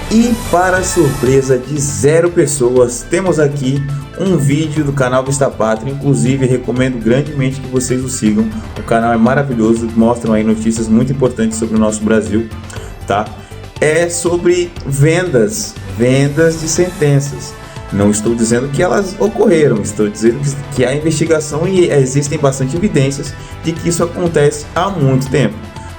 E para surpresa de 0 pessoas, temos aqui um vídeo do canal Vista Pátria. Inclusive recomendo grandemente que vocês o sigam. O canal é maravilhoso, mostram aí notícias muito importantes sobre o nosso Brasil, tá? É sobre vendas de sentenças. Não estou dizendo que elas ocorreram, estou dizendo que há investigação e existem bastante evidências de que isso acontece há muito tempo,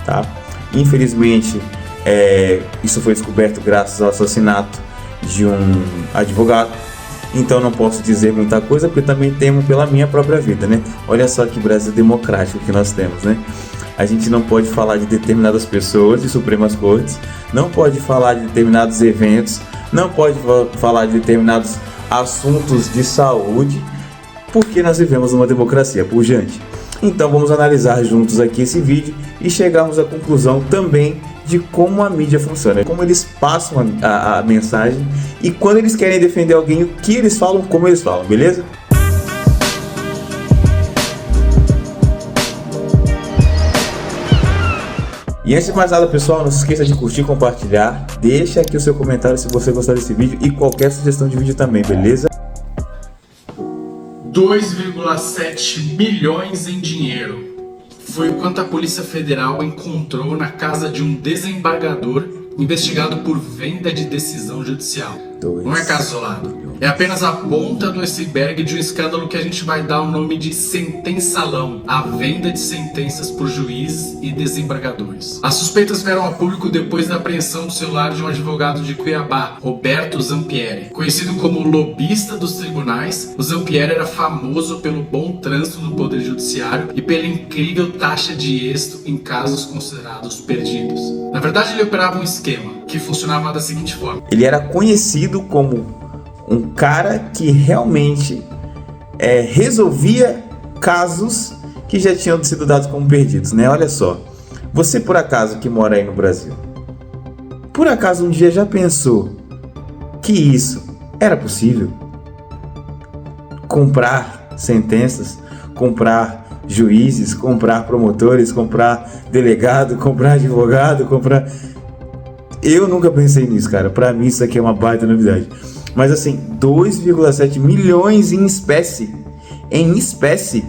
tá? Infelizmente, isso foi descoberto graças ao assassinato de um advogado. Então não posso dizer muita coisa, porque também temo pela minha própria vida, né? Olha só que Brasil democrático que nós temos, né? A gente não pode falar de determinadas pessoas de Supremas Cortes, não pode falar de determinados eventos, não pode falar de determinados assuntos de saúde, porque nós vivemos numa democracia pujante. Então vamos analisar juntos aqui esse vídeo e chegarmos à conclusão também de como a mídia funciona, como eles passam a mensagem e quando eles querem defender alguém, o que eles falam, como eles falam, beleza? E antes de mais nada, pessoal, não se esqueça de curtir, compartilhar, deixa aqui o seu comentário se você gostar desse vídeo e qualquer sugestão de vídeo também, beleza? 2,7 milhões em dinheiro foi o quanto a Polícia Federal encontrou na casa de um desembargador investigado por venda de decisão judicial. Não é caso isolado. É apenas a ponta do iceberg de um escândalo que a gente vai dar o nome de sentençalão, a venda de sentenças por juízes e desembargadores. As suspeitas vieram a público depois da apreensão do celular de um advogado de Cuiabá, Roberto Zampieri. Conhecido como lobista dos tribunais, o Zampieri era famoso pelo bom trânsito do Poder Judiciário e pela incrível taxa de êxito em casos considerados perdidos. Na verdade, ele operava um esquema que funcionava da seguinte forma. Ele era conhecido como um cara que realmente resolvia casos que já tinham sido dados como perdidos, né? Olha só, você por acaso que mora aí no Brasil, por acaso um dia já pensou que isso era possível? Comprar sentenças, comprar juízes, comprar promotores, comprar delegado, comprar advogado, comprar... Eu nunca pensei nisso, cara. Pra mim isso aqui é uma baita novidade. Mas assim, 2,7 milhões em espécie. Em espécie.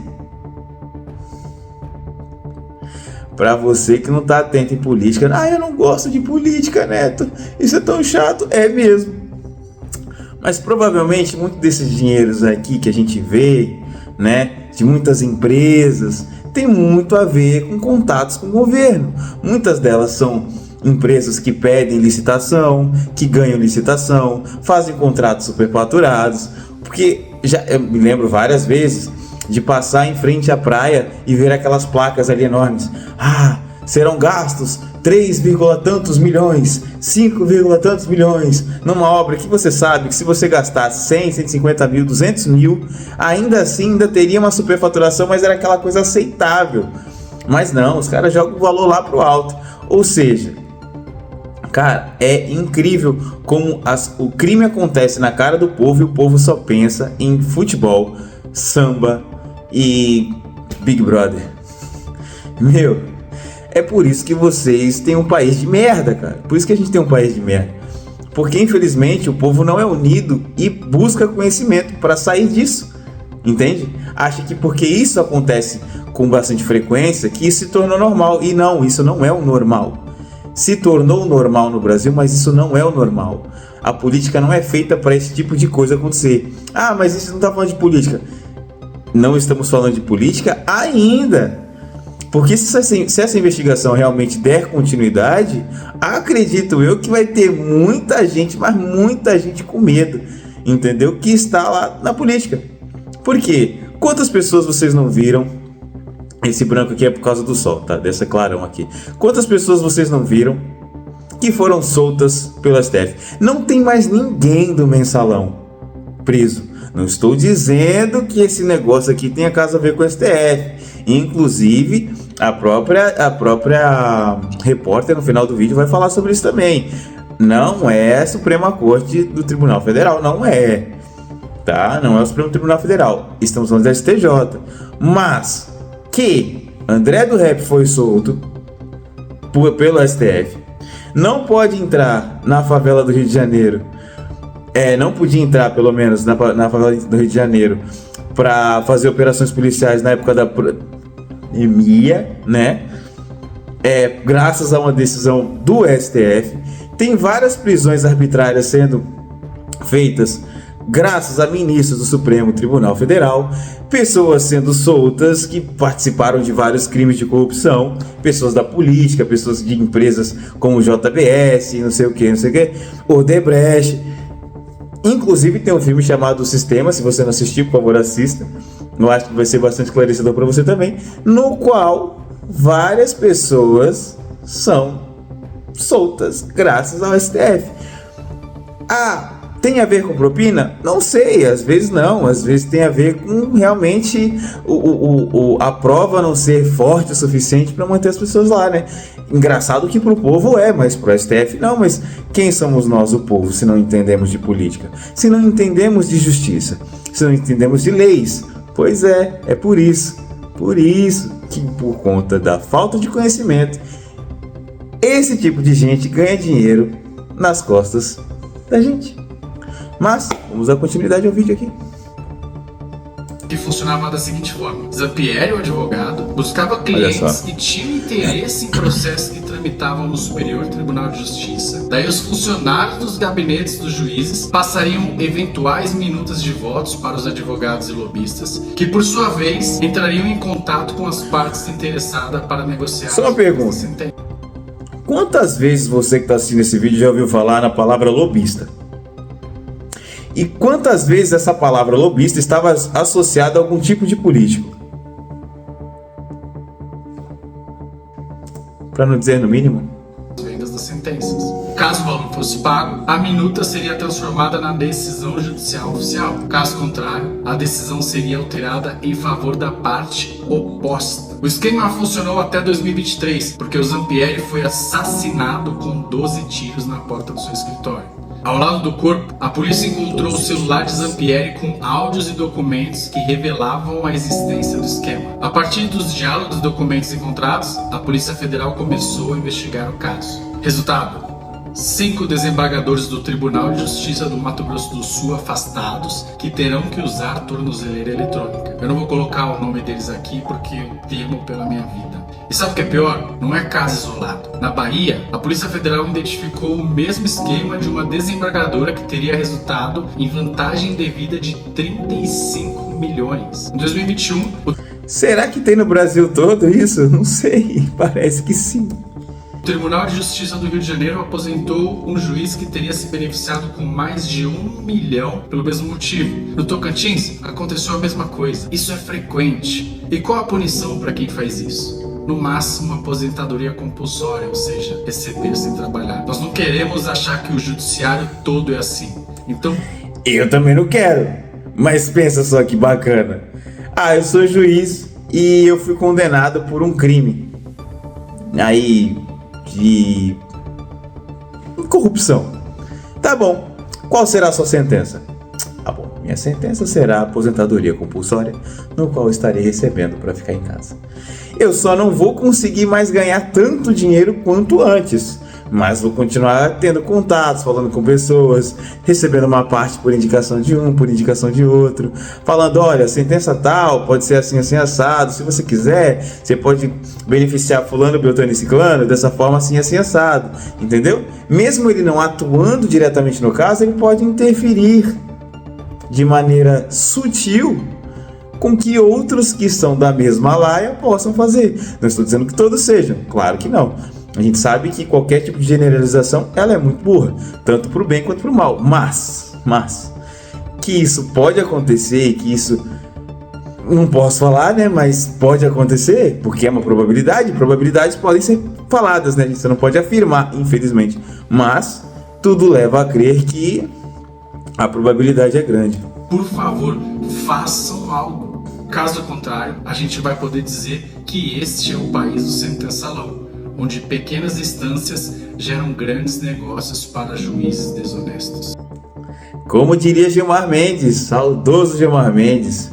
Pra você que não tá atento em política. Ah, eu não gosto de política, Neto. Isso é tão chato. É mesmo. Mas provavelmente muitos desses dinheiros aqui que a gente vê, né, de muitas empresas, tem muito a ver com contatos com o governo. Muitas delas são empresas que pedem licitação, que ganham licitação, fazem contratos superfaturados, porque eu me lembro várias vezes de passar em frente à praia e ver aquelas placas ali enormes. Ah, serão gastos 3, tantos milhões, 5, tantos milhões, numa obra que você sabe que se você gastasse 100, 150 mil, 200 mil, ainda assim ainda teria uma superfaturação, mas era aquela coisa aceitável. Mas não, os caras jogam o valor lá pro alto. Ou seja, cara, é incrível como o crime acontece na cara do povo e o povo só pensa em futebol, samba e Big Brother. Meu, é por isso que vocês têm um país de merda, cara. Por isso que a gente tem um país de merda. Porque infelizmente o povo não é unido e busca conhecimento para sair disso. Entende? Acha que porque isso acontece com bastante frequência que isso se tornou normal. E não, isso não é o normal. Se tornou normal no Brasil, mas isso não é o normal. A política não é feita para esse tipo de coisa acontecer. Ah, mas isso não está falando de política. Não estamos falando de política ainda. Porque se essa investigação realmente der continuidade, acredito eu que vai ter muita gente, mas muita gente com medo, entendeu? Que está lá na política. Por quê? Quantas pessoas vocês não viram? Esse branco aqui é por causa do sol, tá? Dessa clarão aqui. Quantas pessoas vocês não viram que foram soltas pelo STF? Não tem mais ninguém do mensalão preso. Não estou dizendo que esse negócio aqui tenha caso a ver com o STF. Inclusive, a própria repórter no final do vídeo vai falar sobre isso também. Não é a Suprema Corte do Tribunal Federal, não é. Tá? Não é o Supremo Tribunal Federal. Estamos falando do STJ. Mas que André do Rap foi solto pelo STF. não pode entrar na favela do Rio de Janeiro. Não podia entrar, pelo menos, na favela do Rio de Janeiro para fazer operações policiais na época da pandemia, né? Graças a uma decisão do STF. Tem várias prisões arbitrárias sendo feitas graças a ministros do Supremo Tribunal Federal, pessoas sendo soltas que participaram de vários crimes de corrupção, pessoas da política, pessoas de empresas como JBS, não sei o que, Odebrecht. Inclusive tem um filme chamado O Sistema, se você não assistiu, por favor assista, eu acho que vai ser bastante esclarecedor para você também, no qual várias pessoas são soltas graças ao STF. Tem a ver com propina? Não sei, às vezes não, às vezes tem a ver com realmente a prova não ser forte o suficiente para manter as pessoas lá, né? Engraçado que pro povo mas pro STF não. Mas quem somos nós, o povo, se não entendemos de política? Se não entendemos de justiça? Se não entendemos de leis? Pois é por isso que, por conta da falta de conhecimento, esse tipo de gente ganha dinheiro nas costas da gente. Mas vamos dar continuidade ao vídeo aqui. Que funcionava da seguinte forma: Zampieri, o advogado, buscava clientes que tinham interesse em processos que tramitavam no Superior Tribunal de Justiça. Daí os funcionários dos gabinetes dos juízes passariam eventuais minutas de votos para os advogados e lobistas, que por sua vez entrariam em contato com as partes interessadas para negociar. Só uma pergunta: quantas vezes você que está assistindo esse vídeo já ouviu falar na palavra lobista? E quantas vezes essa palavra lobista estava associada a algum tipo de político? Para não dizer no mínimo. Vendas das sentenças. Caso o valor fosse pago, a minuta seria transformada na decisão judicial oficial. Caso contrário, a decisão seria alterada em favor da parte oposta. O esquema funcionou até 2023, porque o Zampieri foi assassinado com 12 tiros na porta do seu escritório. Ao lado do corpo, a polícia encontrou o celular de Zampieri com áudios e documentos que revelavam a existência do esquema. A partir dos diálogos e documentos encontrados, a Polícia Federal começou a investigar o caso. Resultado: 5 desembargadores do Tribunal de Justiça do Mato Grosso do Sul afastados, que terão que usar tornozeleira eletrônica. Eu não vou colocar o nome deles aqui porque eu temo pela minha vida. E sabe o que é pior? Não é caso isolado. Na Bahia, a Polícia Federal identificou o mesmo esquema de uma desembargadora que teria resultado em vantagem devida de 35 milhões. Em 2021... Será que tem no Brasil todo isso? Não sei, parece que sim. O Tribunal de Justiça do Rio de Janeiro aposentou um juiz que teria se beneficiado com mais de 1 milhão pelo mesmo motivo. No Tocantins, aconteceu a mesma coisa. Isso é frequente. E qual a punição para quem faz isso? No máximo, aposentadoria compulsória, ou seja, receber sem trabalhar. Nós não queremos achar que o judiciário todo é assim. Então... Eu também não quero. Mas pensa só que bacana. Eu sou juiz e eu fui condenado por um crime. De corrupção. Tá bom. Qual será a sua sentença? Minha sentença será aposentadoria compulsória, no qual estarei recebendo para ficar em casa. Eu só não vou conseguir mais ganhar tanto dinheiro quanto antes, mas vou continuar tendo contatos, falando com pessoas, recebendo uma parte por indicação de um, por indicação de outro, falando: olha, sentença tal, pode ser assim, assim, assado, se você quiser, você pode beneficiar fulano, beltrano e ciclano, dessa forma assim, assim, assado, entendeu? Mesmo ele não atuando diretamente no caso, ele pode interferir de maneira sutil com que outros que são da mesma laia possam fazer. Não estou dizendo que todos sejam, claro que não. A gente sabe que qualquer tipo de generalização ela é muito burra, tanto para o bem quanto para o mal. Mas que isso pode acontecer, que isso não posso falar, né? Mas pode acontecer, porque é uma probabilidade. Probabilidades podem ser faladas, né? Você não pode afirmar, infelizmente. Mas tudo leva a crer que a probabilidade é grande. Por favor, façam algo. Caso contrário, a gente vai poder dizer que este é o país do sentençalão, onde pequenas instâncias geram grandes negócios para juízes desonestos. Como diria Gilmar Mendes, saudoso Gilmar Mendes,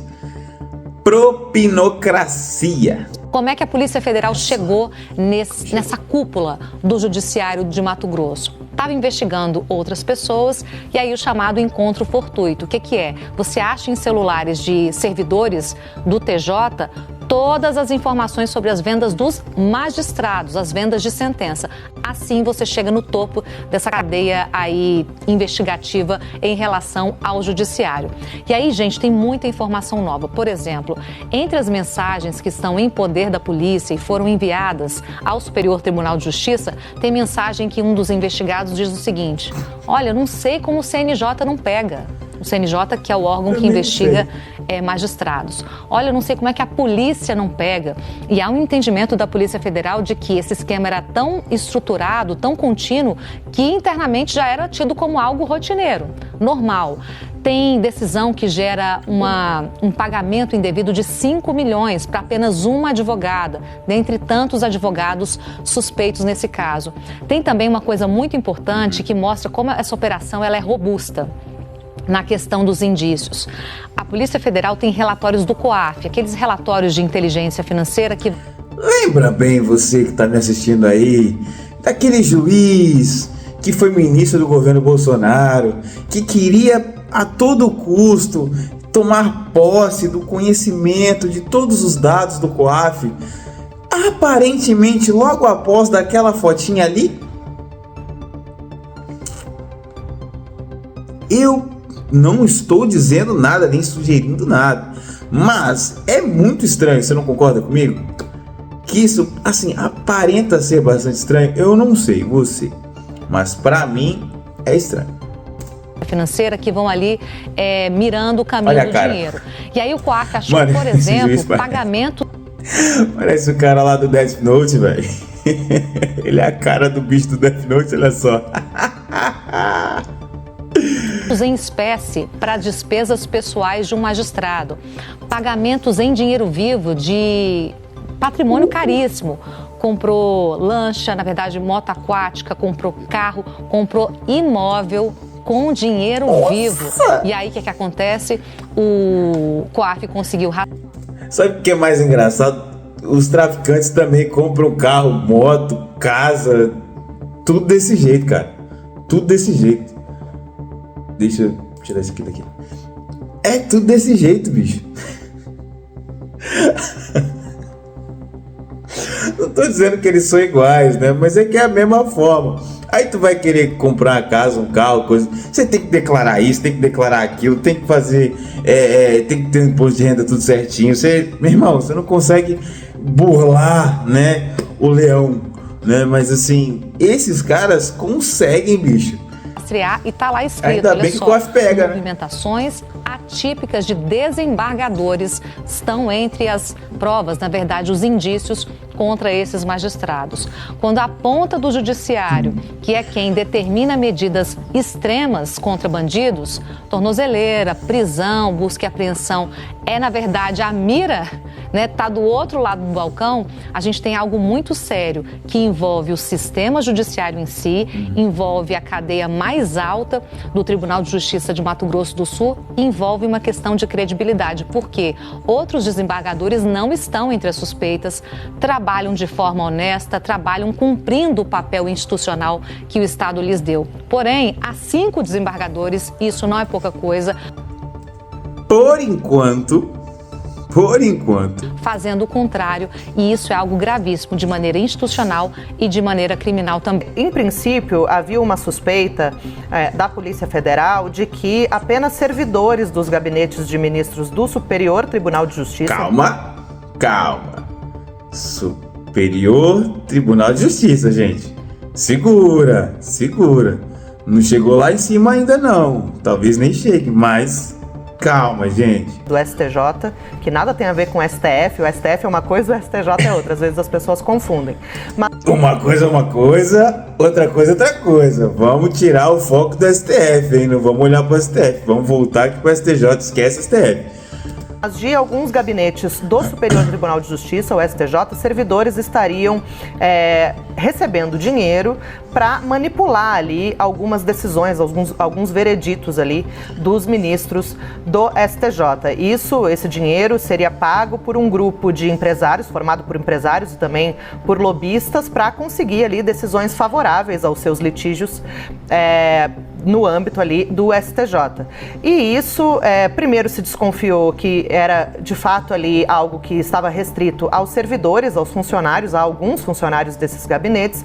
propinocracia. Como é que a Polícia Federal chegou nessa cúpula do Judiciário de Mato Grosso? Estava investigando outras pessoas e aí o chamado encontro fortuito. O que é? Você acha em celulares de servidores do TJ todas as informações sobre as vendas dos magistrados, as vendas de sentença. Assim você chega no topo dessa cadeia aí investigativa em relação ao judiciário. E aí, gente, tem muita informação nova. Por exemplo, entre as mensagens que estão em poder da polícia e foram enviadas ao Superior Tribunal de Justiça, tem mensagem que um dos investigados diz o seguinte: olha, não sei como o CNJ não pega. O CNJ, que é o órgão que investiga magistrados. Olha, eu não sei como é que a polícia não pega. E há um entendimento da Polícia Federal de que esse esquema era tão estruturado, tão contínuo, que internamente já era tido como algo rotineiro, normal. Tem decisão que gera um pagamento indevido de 5 milhões para apenas uma advogada, dentre tantos advogados suspeitos nesse caso. Tem também uma coisa muito importante que mostra como essa operação ela é robusta na questão dos indícios. A Polícia Federal tem relatórios do COAF, aqueles relatórios de inteligência financeira que... Lembra bem você que está me assistindo aí, daquele juiz que foi ministro do governo Bolsonaro, que queria a todo custo tomar posse do conhecimento de todos os dados do COAF, aparentemente logo após daquela fotinha ali? Eu não estou dizendo nada, nem sugerindo nada, mas é muito estranho, você não concorda comigo? Que isso, assim, aparenta ser bastante estranho, eu não sei você, mas para mim é estranho. Financeira que vão ali mirando o caminho do dinheiro. E aí o COAF achou, mano, por exemplo, juiz, pagamento... Parece o cara lá do Death Note, velho. Ele é a cara do bicho do Death Note, olha só. em espécie para despesas pessoais de um magistrado, pagamentos em dinheiro vivo de patrimônio caríssimo, comprou lancha, na verdade moto aquática, comprou carro, comprou imóvel com dinheiro vivo. E aí o que acontece? O COAF conseguiu... Sabe o que é mais engraçado? Os traficantes também compram carro, moto, casa, tudo desse jeito, cara. Tudo desse jeito. Deixa eu tirar isso aqui daqui. É tudo desse jeito, bicho. Não tô dizendo que eles são iguais, né? Mas é que é a mesma forma. Aí tu vai querer comprar uma casa, um carro, coisa. Você tem que declarar isso, tem que declarar aquilo, tem que fazer. Tem que ter um imposto de renda tudo certinho. Meu irmão, você não consegue burlar, né? O leão, né? Mas assim, esses caras conseguem, bicho. E tá lá escrito, ainda bem que o COAF pega, movimentações atípicas de desembargadores estão entre as provas, na verdade, os indícios contra esses magistrados. Quando a ponta do judiciário, que é quem determina medidas extremas contra bandidos, tornozeleira, prisão, busca e apreensão, é, na verdade, a mira, né, tá do outro lado do balcão, a gente tem algo muito sério que envolve o sistema judiciário em si, envolve a cadeia mais alta do Tribunal de Justiça de Mato Grosso do Sul, envolve uma questão de credibilidade, porque outros desembargadores não estão entre as suspeitas, trabalham de forma honesta, trabalham cumprindo o papel institucional que o Estado lhes deu. Porém, há 5 desembargadores, isso não é pouca coisa. Por enquanto, fazendo o contrário, e isso é algo gravíssimo de maneira institucional e de maneira criminal também. Em princípio, havia uma suspeita da Polícia Federal de que apenas servidores dos gabinetes de ministros do Superior Tribunal de Justiça... Calma. Superior Tribunal de Justiça, gente. Segura. Não chegou lá em cima ainda não. Talvez nem chegue, mas... Calma, gente. Do STJ, que nada tem a ver com o STF. O STF é uma coisa, o STJ é outra. Às vezes as pessoas confundem. Mas... Uma coisa é uma coisa, outra coisa é outra coisa. Vamos tirar o foco do STF, hein? Não vamos olhar para o STF. Vamos voltar aqui para o STJ, esquece o STF. Mas de alguns gabinetes do Superior Tribunal de Justiça, o STJ, servidores estariam recebendo dinheiro para manipular ali algumas decisões, alguns vereditos ali dos ministros do STJ. Esse dinheiro seria pago por um grupo de empresários, formado por empresários e também por lobistas, para conseguir ali decisões favoráveis aos seus litígios no âmbito ali do STJ. E isso, primeiro se desconfiou que era de fato ali algo que estava restrito aos servidores, aos funcionários, a alguns funcionários desses gabinetes,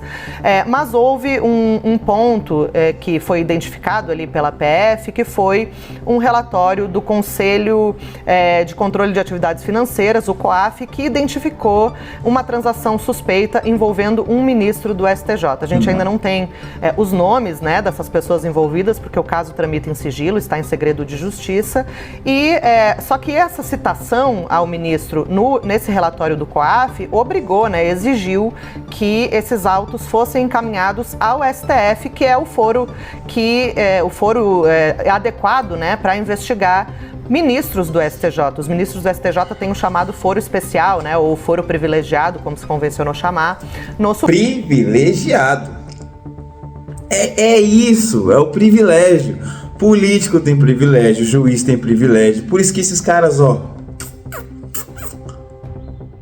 mas houve um ponto que foi identificado ali pela PF, que foi um relatório do Conselho de Controle de Atividades Financeiras, o COAF, que identificou uma transação suspeita envolvendo um ministro do STJ. A gente ainda não tem os nomes, né, dessas pessoas envolvidas, porque o caso tramita em sigilo, está em segredo de justiça, só que essa citação ao ministro nesse relatório do COAF obrigou, né, exigiu que esses autos fossem encaminhados ao STF, que é o foro adequado, né, para investigar ministros do STJ. Os ministros do STJ têm o chamado foro especial, né, ou foro privilegiado, como se convencionou chamar, no Supremo. Privilegiado. É isso, é o privilégio. Político tem privilégio, juiz tem privilégio. Por isso que esses caras,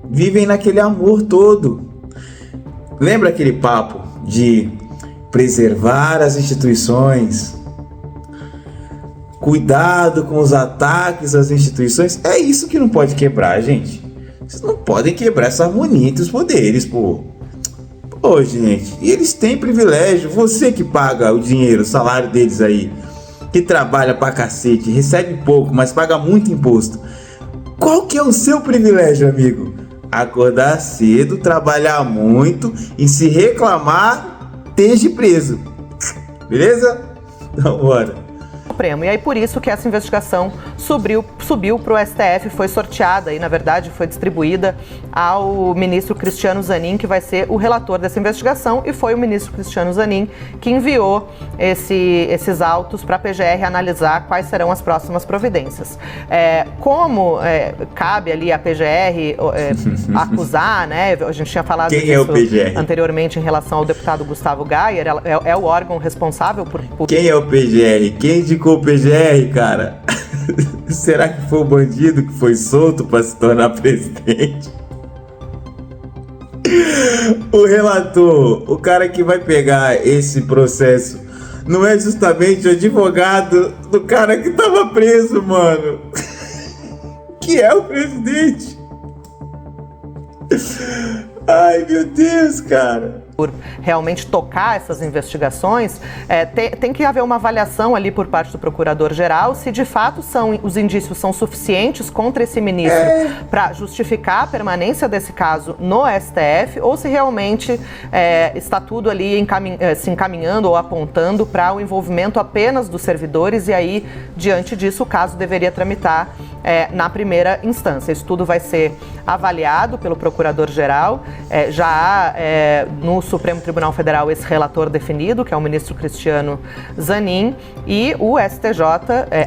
vivem naquele amor todo. Lembra aquele papo de preservar as instituições? Cuidado com os ataques às instituições. É isso que não pode quebrar, gente. Vocês não podem quebrar essa harmonia entre os poderes, pô. Pô, gente, e eles têm privilégio. Você que paga o dinheiro, o salário deles aí, que trabalha pra cacete, recebe pouco, mas paga muito imposto. Qual que é o seu privilégio, amigo? Acordar cedo, trabalhar muito e se reclamar, esteja preso. Beleza? Então, bora. Supremo. E aí por isso que essa investigação subiu para o STF, foi sorteada e na verdade foi distribuída ao ministro Cristiano Zanin, que vai ser o relator dessa investigação, e foi o ministro Cristiano Zanin que enviou esses autos para a PGR analisar quais serão as próximas providências. Como cabe ali a PGR acusar, né? A gente tinha falado disso anteriormente em relação ao deputado Gustavo Gayer, é o órgão responsável por... Quem é o PGR? Quem indicou o PGR, cara? Será que foi o bandido que foi solto para se tornar presidente? O relator, o cara que vai pegar esse processo, não é justamente o advogado do cara que tava preso, mano? Que é o presidente. Ai, meu Deus, cara. Por realmente tocar essas investigações, tem que haver uma avaliação ali por parte do procurador-geral se de fato os indícios são suficientes contra esse ministro para justificar a permanência desse caso no STF, ou se realmente está tudo ali se encaminhando ou apontando para o envolvimento apenas dos servidores, e aí, diante disso, o caso deveria tramitar na primeira instância. Isso tudo vai ser avaliado pelo procurador-geral. Já há no Supremo Tribunal Federal esse relator definido, que é o ministro Cristiano Zanin, e o STJ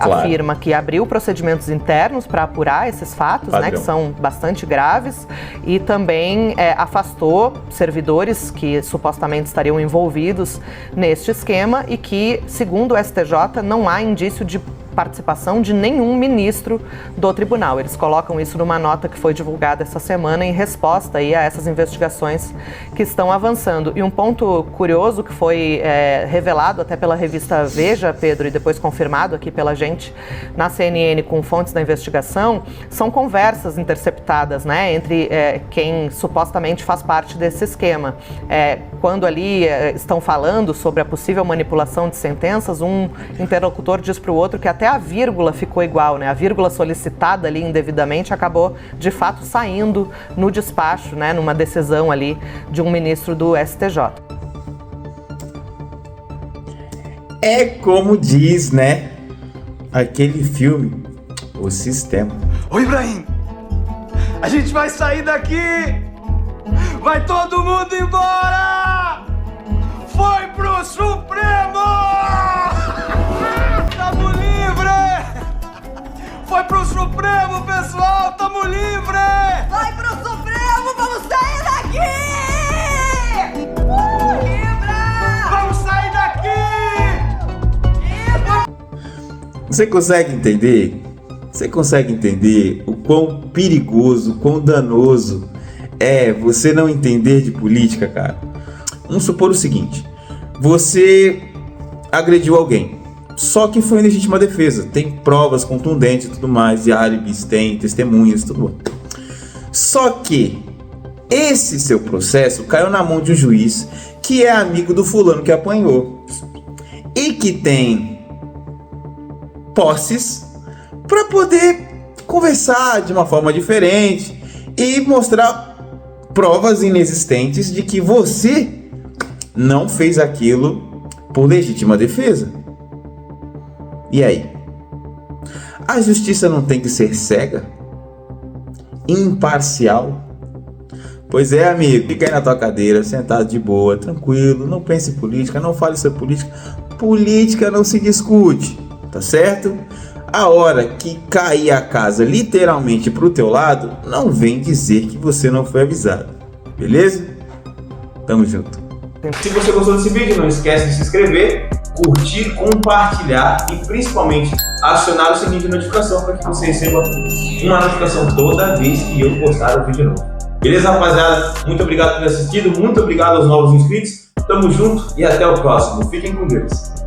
afirma que abriu procedimentos internos para apurar esses fatos, né, que são bastante graves, e também afastou servidores que supostamente estariam envolvidos neste esquema, e que, segundo o STJ, não há indício de participação de nenhum ministro do tribunal. Eles colocam isso numa nota que foi divulgada essa semana em resposta aí a essas investigações que estão avançando. E um ponto curioso que foi revelado até pela revista Veja, Pedro, e depois confirmado aqui pela gente na CNN com fontes da investigação, são conversas interceptadas, né, entre quem supostamente faz parte desse esquema. Quando ali estão falando sobre a possível manipulação de sentenças, um interlocutor diz para o outro que até a vírgula ficou igual, né? A vírgula solicitada ali indevidamente acabou, de fato, saindo no despacho, né? Numa decisão ali de um ministro do STJ. É como diz, né? Aquele filme, O Sistema. Ô, Ibrahim, a gente vai sair daqui! Vai todo mundo embora! Foi pro Supremo! Tamo livre! Foi pro Supremo, pessoal! Você consegue entender? Você consegue entender o quão perigoso, o quão danoso é você não entender de política, cara? Vamos supor o seguinte: você agrediu alguém, só que foi em legítima defesa, tem provas contundentes e tudo mais, e álibis, tem testemunhas, tudo bom. Só que esse seu processo caiu na mão de um juiz que é amigo do fulano que apanhou e que tem posses para poder conversar de uma forma diferente e mostrar provas inexistentes de que você não fez aquilo por legítima defesa. E aí? A justiça não tem que ser cega? Imparcial? Pois é, amigo, fica aí na tua cadeira, sentado de boa, tranquilo, não pense em política, não fale sobre política. Política não se discute, tá certo? A hora que cair a casa literalmente pro teu lado, não vem dizer que você não foi avisado, beleza? Tamo junto. Se você gostou desse vídeo, não esquece de se inscrever, curtir, compartilhar e principalmente acionar o sininho de notificação para que você receba uma notificação toda vez que eu postar o vídeo novo. Beleza, rapaziada? Muito obrigado por ter assistido, muito obrigado aos novos inscritos, tamo junto e até o próximo. Fiquem com Deus.